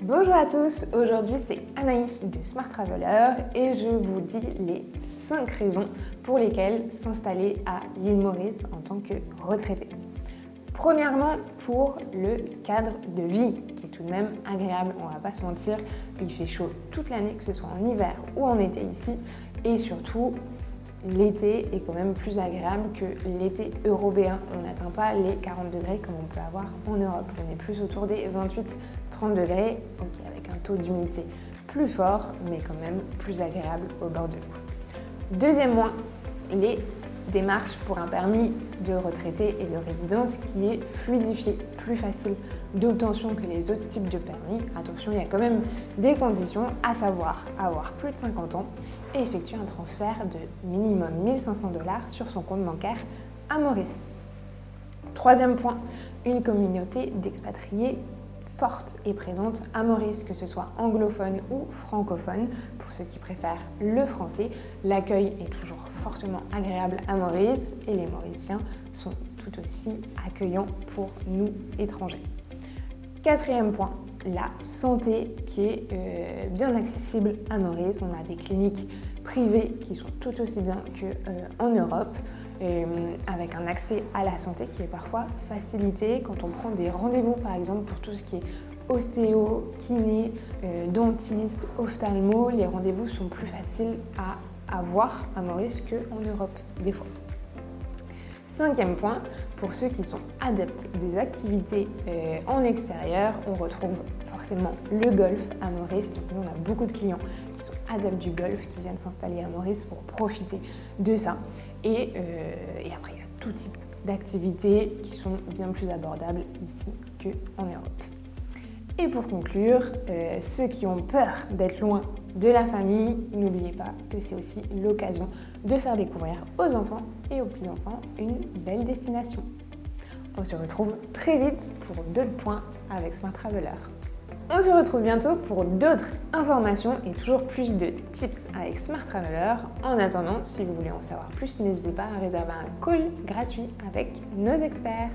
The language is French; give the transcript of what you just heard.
Bonjour à tous, aujourd'hui c'est Anaïs de Smart Traveler et je vous dis les 5 raisons pour lesquelles s'installer à l'île Maurice en tant que retraité. Premièrement, pour le cadre de vie qui est tout de même agréable, on va pas se mentir, il fait chaud toute l'année, que ce soit en hiver ou en été ici, et surtout l'été est quand même plus agréable que l'été européen. On n'atteint pas les 40 degrés comme on peut avoir en Europe. On est plus autour des 28-30 degrés, avec un taux d'humidité plus fort, mais quand même plus agréable au bord de l'eau. Deuxième point, les démarches pour un permis de retraité et de résidence qui est fluidifié, plus facile d'obtention que les autres types de permis. Attention, il y a quand même des conditions, à savoir avoir plus de 50 ans et effectuer un transfert de minimum 1 500 $ sur son compte bancaire à Maurice. Troisième point, une communauté d'expatriés forte et présente à Maurice, que ce soit anglophone ou francophone. Pour ceux qui préfèrent le français, l'accueil est toujours fortement agréable à Maurice et les Mauriciens sont tout aussi accueillants pour nous étrangers. Quatrième point, la santé qui est bien accessible à Maurice. On a des cliniques privées qui sont tout aussi bien qu'en Europe, avec un accès à la santé qui est parfois facilité quand on prend des rendez-vous, par exemple pour tout ce qui est ostéo, kiné, dentiste, ophtalmo. Les rendez-vous sont plus faciles à avoir à Maurice qu'en Europe, des fois. Cinquième point, pour ceux qui sont adeptes des activités en extérieur, on retrouve forcément le golf à Maurice. Donc nous, on a beaucoup de clients qui sont adeptes du golf, qui viennent s'installer à Maurice pour profiter de ça. Et après, il y a tout type d'activités qui sont bien plus abordables ici qu'en Europe. Et pour conclure, ceux qui ont peur d'être loin de la famille, n'oubliez pas que c'est aussi l'occasion de faire découvrir aux enfants et aux petits-enfants une belle destination. On se retrouve très vite pour d'autres points avec Smart Traveler. On se retrouve bientôt pour d'autres informations et toujours plus de tips avec Smart Traveler. En attendant, si vous voulez en savoir plus, n'hésitez pas à réserver un call gratuit avec nos experts.